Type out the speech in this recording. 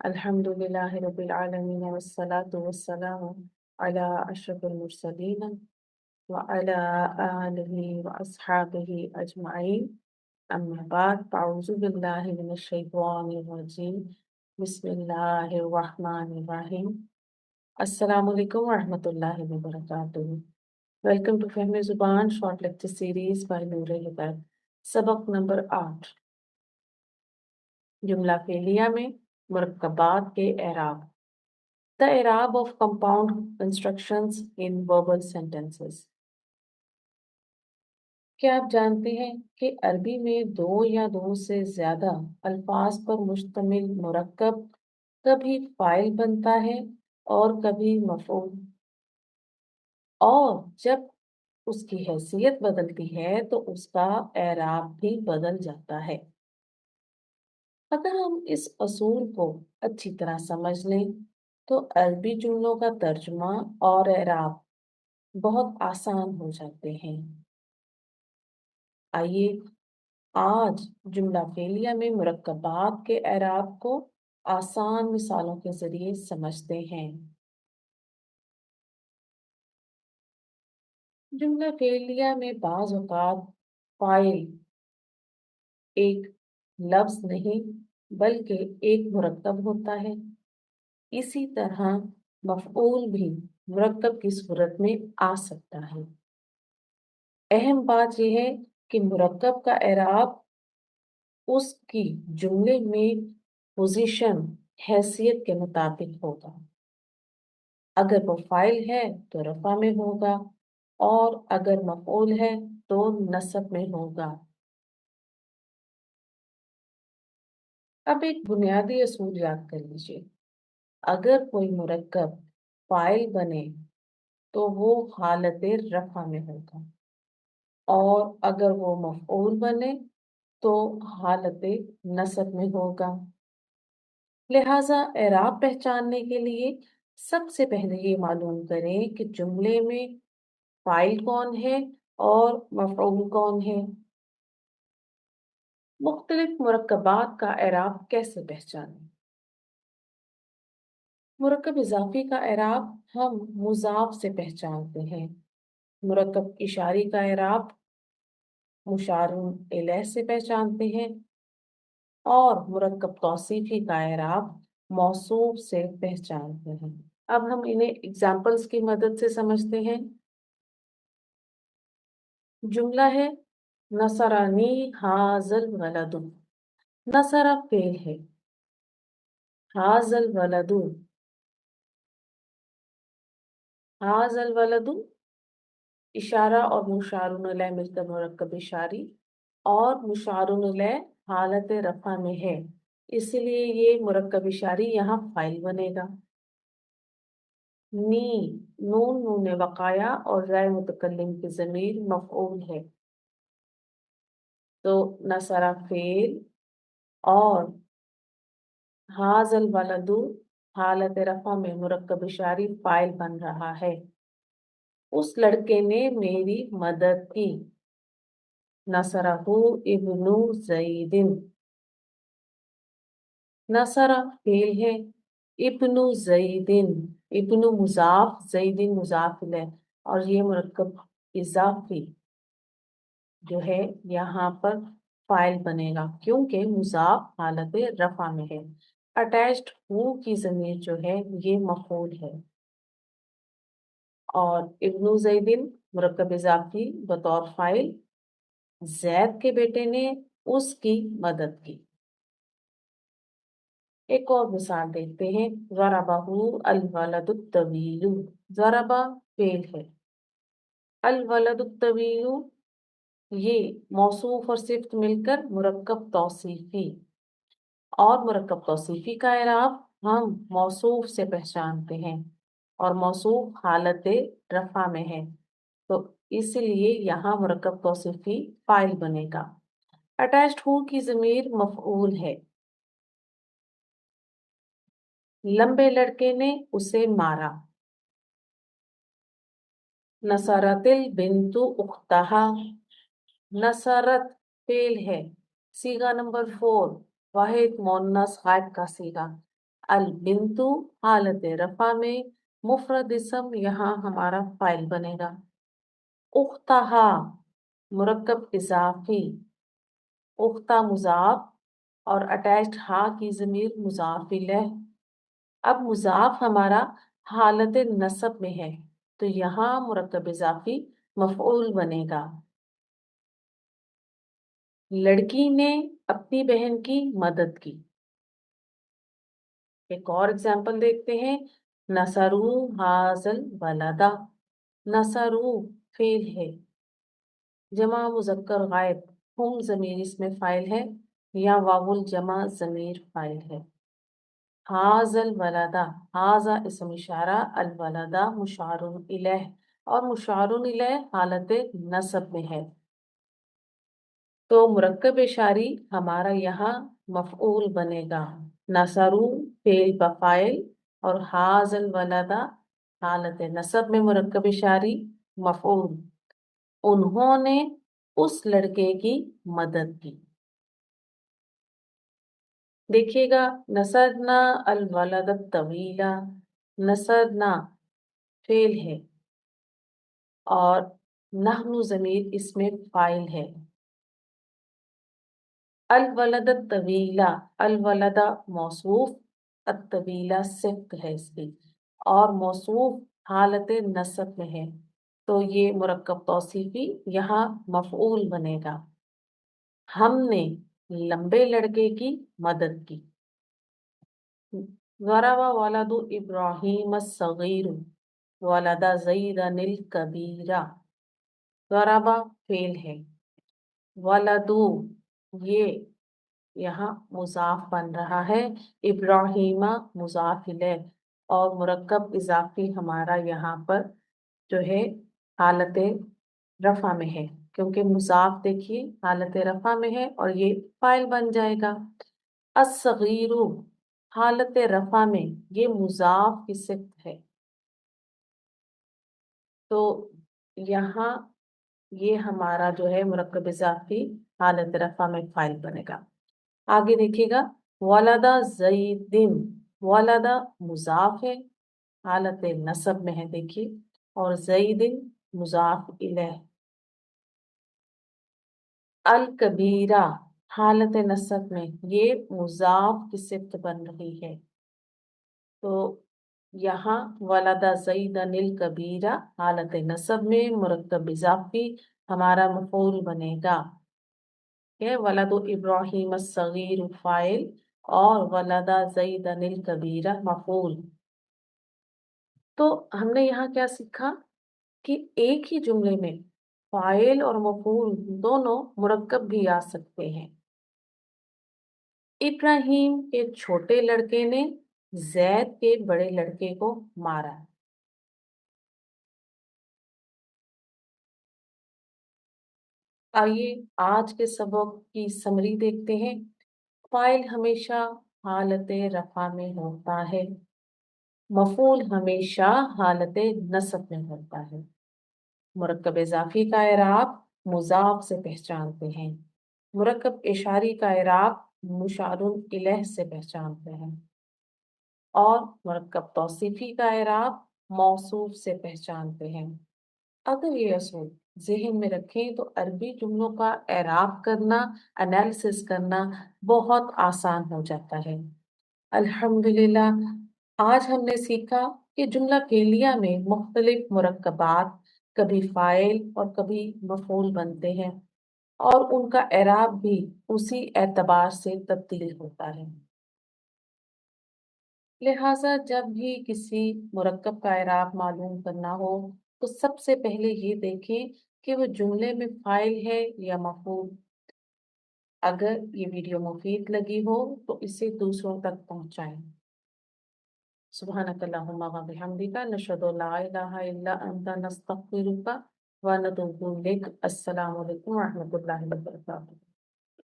Alhamdulillah Rabbil Alameen wassalatu wassalamu ala ashrafil mursaleen wa ala alihi wa ashabihi ajma'in. Amma ba'd, a'udhu billahi minash shaitanir rajeem. Bismillahir Rahmanir Rahim. Assalamu alaikum wa rahmatullahi wa barakatuh. Welcome to Fehmi Zuban short lecture series by Noor Hidayat. सबक number 8 जुमला फेलिया में मुरक्कबात के एराब. The I'rab of compound constructions in verbal sentences. क्या आप जानते हैं कि अरबी में दो या दो से ज्यादा अल्फाज पर मुश्तमिल मुरक्कब कभी फाइल बनता है और कभी मफूल, और जब उसकी हैसियत बदलती है तो उसका एराब भी बदल जाता है. अगर हम इस असूल को अच्छी तरह समझ लें तो अरबी जुमलों का तर्जुमा और एराब बहुत आसान हो जाते हैं. आइए आज जुमला फेलिया में मुरक्कबात के एराब को आसान मिसालों के जरिए समझते हैं. जुमला फेलिया में बाज़ औक़ात फाइल एक लफ्ज नहीं बल्कि एक मुरक्कब होता है. इसी तरह मफऊल भी मुरक्कब की सूरत में आ सकता है. अहम बात यह है कि मुरक्कब का एराब उसकी जुमले में पोजीशन हैसियत के मुताबिक होगा. अगर वो फाइल है तो रफा में होगा और अगर मफऊल है तो नस्ब में होगा. अब एक बुनियादी असूल याद कर लीजिए. अगर कोई मुरक्कब फाइल बने तो वो हालत रफा में होगा, और अगर वो मफऊल बने तो हालत नस्ब में होगा. लिहाजा एराब पहचानने के लिए सबसे पहले ये मालूम करें कि जुमले में फाइल कौन है और मफऊल कौन है. मुख्तलिफ मुरक्कबात का एराब कैसे पहचानें. मुरक्कब इजाफी का एराब हम मुजाफ से पहचानते हैं. मुरक्कब इशारी का एराब मुशारुन इलैह से पहचानते हैं, और मुरक्कब तौसीफी का एराब मौसूफ से पहचानते हैं. अब हम इन्हें एग्जाम्पल्स की मदद से समझते हैं. जुमला है नसरानी हाजल वलदु. नसरा फेल है, हाजल वलदु, हाजल वलदु इशारा और मुशारुन इलैह मिलकर मुरक्कब इशारी, और मुशारुन इलैह हालत रफा में है, इसलिए ये मुरक्कब इशारी यहाँ फाइल बनेगा. नी नून नून वकाया और राय मुतकल्लिम की ज़मीर मफऊल है, तो नसरा फेल और हाजल वलदु हालत रफा में मुरक्कब इशारी फाइल बन रहा है. उस लड़के ने मेरी मदद की. नसरहु इब्नु ज़ैदिन. नसरा फेल है, इब्नु ज़ैदिन इब्नु मुजाफ ज़ैदिन मुजाफ इलैह, और ये मुरक्कब इजाफी जो है यहाँ पर फाइल बनेगा क्योंकि मुजाफ हालत रफा में है. अटैच्ड हु की ज़मीर जो है ये मफऊल है, और इब्नु ज़ैदिन मुरक्कब इजाफी बतौर फाइल. जैद के बेटे ने उसकी मदद की. एक और मिसाल देखते हैं. ज़रबहु अल वलदु तवीलु. ज़रबा फेल है, अल वलदु तवीलु ये मौसूफ और सिफ्त मिलकर मुरक्कब तौसीफी, और मुरक्कब तौसीफी का एराब हम मौसूफ से पहचानते हैं, और मौसूफ हालत रफा में है, तो इसलिए यहाँ मुरक्कब तौसीफी फाइल बनेगा. अटैच्ड हु की ज़मीर मफऊल है. लंबे लड़के ने उसे मारा. नसरतिल बिन्तु उख्तहा. नसरत फेल है, सीगा नंबर 4 वाहिद मुअन्नस गायब का सीगा. अल बिंतु हालत रफा में मुफरद इसम यहाँ हमारा फाइल बनेगा। उख्तहा मुरक्कब इजाफी, उख्ता मुजाफ और अटैच्ड हा की जमीर मुजाफ इलैह। अब मुजाफ हमारा हालत नसब में है तो यहाँ मुरक्कब इजाफी मफऊल बनेगा। लड़की ने अपनी बहन की मदद की। एक और एग्जाम्पल देखते हैं। नसरू हाजल वलदा, नसरू फेल है, जमा मुजक्कर गायब, हम जमीर इसमें फाइल है या वावुल जमा जमीर फाइल है। हाजल वलदा, हाजा इसम इशारा, अल वलदा मुशारुन इलैह और मुशारुन इलैह हालत नसब में है तो मुरक्कब इशारी हमारा यहाँ मफऊल बनेगा। नसरू फेल बफाइल और हाजल वलदा हालत नसब में मुरक्कब इशारी मफऊल। उन्होंने उस लड़के की मदद की। देखिएगा, नसरना अल वलद तवीला, नसरना फेल है और नहनु जमीर इसमें फाइल है। अल वलद तवीला, अल वलदा मौसूफ, अतवीला सिफ्त है इसकी और मौसूफ हालत नसब में है तो ये मुरक्कब तौसीफी यहाँ मफऊल बनेगा। हमने लंबे लड़के की मदद की। ज़रबा वलदु इब्राहीम सगीर वलदा ज़ैदनिल कबीरा। ज़रबा फेल है, वलदु ये यहाँ मुजाफ बन रहा है, इब्राहीमा मुजाफ इलैह और मुरक्कब इजाफी हमारा यहाँ पर जो है हालत रफा में है क्योंकि मुजाफ देखिए हालत रफा में है और ये फाइल बन जाएगा। अस्सगीरु हालत रफा में ये मुजाफ की सिफ्त है तो यहाँ ये हमारा जो है मुरक्कब इजाफी हालत रफा में फाइल बनेगा। आगे देखिएगा, वलदा जईदिन, वलदा मुजाफ है हालत नसब में है देखिए और जईदिन मुजाफ इलैह। अल कबीरा हालत नसब में ये मुजाफ की सिफ्त बन रही है तो यहाँ वलदा ज़ैदनिल कबीरा हालत नसब में मुरक्कब इजाफी हमारा मफऊल बनेगा। है वलदु इब्राहीम सगीर फाइल और वलदा ज़ैदनिल कबीरा मफऊल। तो हमने यहाँ क्या सीखा कि एक ही जुमले में फाइल और मफऊल दोनों मुरक्कब भी आ सकते हैं। इब्राहिम के छोटे लड़के ने जैद के बड़े लड़के को मारा। आइए आज के सबक की समरी देखते हैं। फाइल हमेशा हालत रफा में होता है, मफूल हमेशा हालत नसब में होता है। मुरक्कब इजाफी का एराब मुजाफ से पहचानते हैं, मुरक्कब इशारी का एराब मुशारुन इलैह से पहचानते हैं और मुरक्कब तौसीफी का एराब मौसूफ से पहचानते हैं। अगर ये असूल ज़हन में रखें तो अरबी जुमलों का एराब करना, एनालिसिस करना बहुत आसान हो जाता है। अल्हम्दुलिल्लाह आज हमने सीखा कि जुमला फेलिया में मुख्तलिफ मुरक्कबात कभी फाइल और कभी मफूल बनते हैं और उनका एराब भी उसी एतबार से तब्दील होता है। लिहाजा जब भी किसी मुरक्कब का एराब मालूम करना हो तो सबसे पहले ये देखें कि वो जुमले में फाइल है या मफूल। अगर ये वीडियो मुफीद लगी हो तो इसे दूसरों तक पहुंचाएं। सुब्हानकल्लाहुम्मा व बिहम्दिका नशहदु ला इलाहा इल्ला अंता नस्तगफिरुका व नतूबु इलैक। अस्सलामु अलैकुम व रहमतुल्लाहि व बरकातुहू।